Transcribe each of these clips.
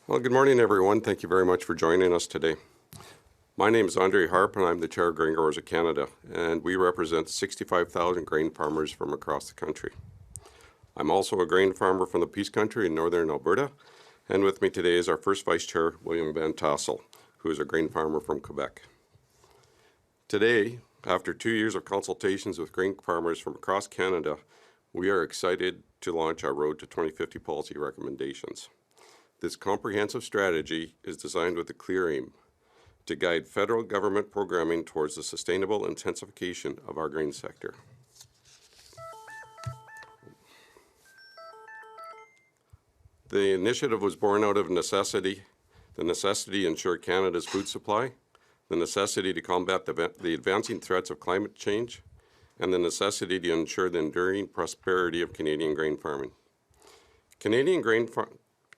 Well, good morning, everyone. Thank you very much for joining us today. My name is Andre Harpe, and I'm the Chair of Grain Growers of Canada, and we represent 65,000 grain farmers from across the country. I'm also a grain farmer from the Peace Country in northern Alberta, and with me today is our first Vice Chair, William van Tassel, who is a grain farmer from Quebec. Today, after 2 years of consultations with grain farmers from across Canada, we are excited to launch our Road to 2050 policy recommendations. This comprehensive strategy is designed with a clear aim to guide federal government programming towards the sustainable intensification of our grain sector. The initiative was born out of necessity, the necessity to ensure Canada's food supply, the necessity to combat the advancing threats of climate change, and the necessity to ensure the enduring prosperity of Canadian grain farming.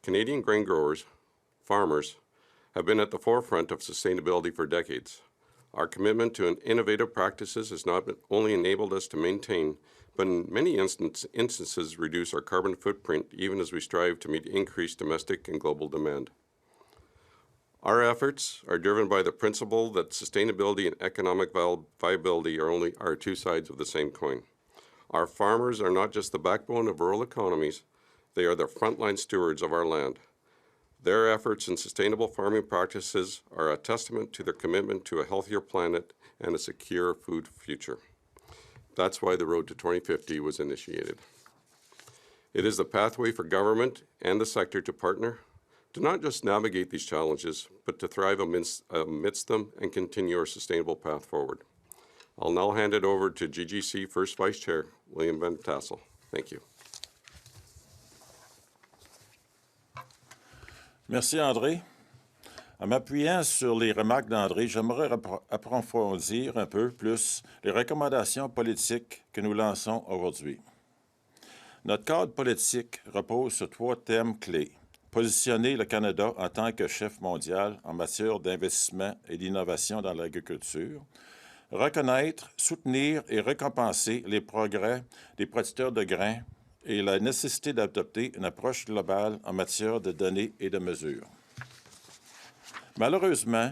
Canadian grain growers, farmers, have been at the forefront of sustainability for decades. Our commitment to innovative practices has not only enabled us to maintain, but in many instances reduce our carbon footprint even as we strive to meet increased domestic and global demand. Our efforts are driven by the principle that sustainability and economic viability are two sides of the same coin. Our farmers are not just the backbone of rural economies, they are the frontline stewards of our land. Their efforts in sustainable farming practices are a testament to their commitment to a healthier planet and a secure food future. That's why the Road to 2050 was initiated. It is the pathway for government and the sector to partner, to not just navigate these challenges, but to thrive amidst them and continue our sustainable path forward. I'll now hand it over to GGC First Vice Chair, William van Tassel. Thank you. Merci, André. En m'appuyant sur les remarques d'André, j'aimerais approfondir un peu plus les recommandations politiques que nous lançons aujourd'hui. Notre cadre politique repose sur 3 thèmes clés. Positionner le Canada en tant que chef mondial en matière d'investissement et d'innovation dans l'agriculture. Reconnaître, soutenir et récompenser les progrès des producteurs de grains et la nécessité d'adopter une approche globale en matière de données et de mesures. Malheureusement,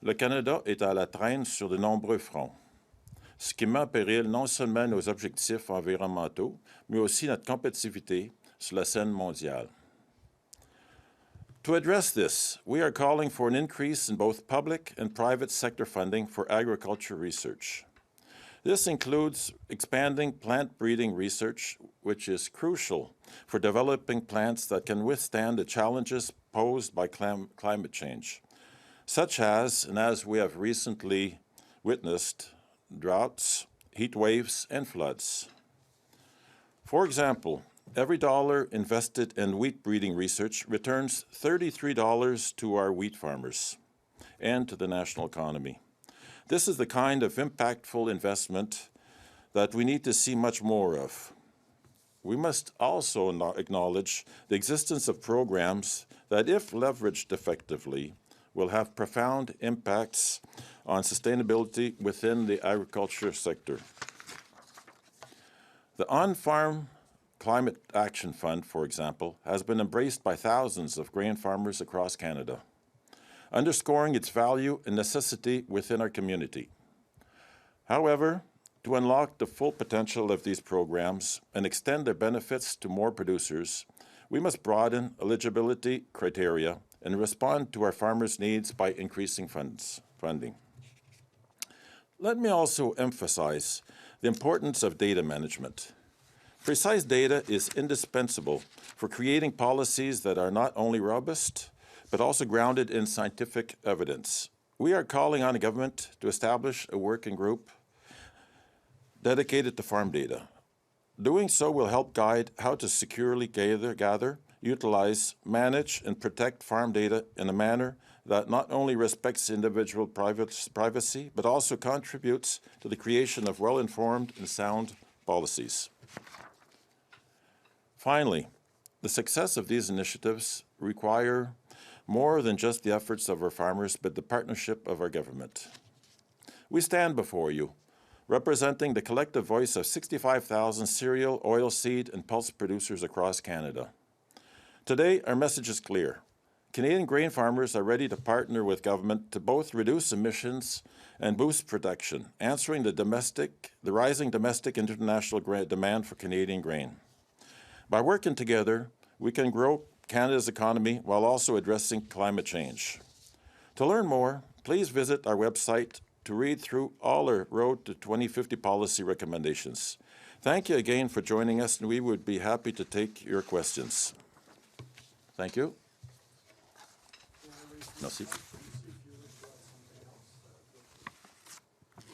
le Canada est à la traîne sur de nombreux fronts, ce qui met en péril non seulement nos objectifs environnementaux, mais aussi notre compétitivité sur la scène mondiale. To address this, we are calling for an increase in both public and private sector funding for agriculture research. This includes expanding plant breeding research, which is crucial for developing plants that can withstand the challenges posed by climate change, such as, and as we have recently witnessed, droughts, heat waves, and floods. For example, every dollar invested in wheat breeding research returns $33 to our wheat farmers and to the national economy. This is the kind of impactful investment that we need to see much more of. We must also acknowledge the existence of programs that, if leveraged effectively, will have profound impacts on sustainability within the agriculture sector. The On-Farm Climate Action Fund, for example, has been embraced by thousands of grain farmers across Canada, underscoring its value and necessity within our community. However, to unlock the full potential of these programs and extend their benefits to more producers, we must broaden eligibility criteria and respond to our farmers' needs by increasing funding. Let me also emphasize the importance of data management. Precise data is indispensable for creating policies that are not only robust, but also grounded in scientific evidence. We are calling on the government to establish a working group dedicated to farm data. Doing so will help guide how to securely gather, utilize, manage, and protect farm data in a manner that not only respects individual privacy, but also contributes to the creation of well-informed and sound policies. Finally, the success of these initiatives require more than just the efforts of our farmers, but the partnership of our government. We stand before you, representing the collective voice of 65,000 cereal, oilseed, and pulse producers across Canada. Today, our message is clear. Canadian grain farmers are ready to partner with government to both reduce emissions and boost production, answering the rising domestic and international demand for Canadian grain. By working together, we can grow Canada's economy while also addressing climate change. To learn more, please visit our website to read through all our Road to 2050 policy recommendations. Thank you again for joining us, and we would be happy to take your questions. Thank you. Merci.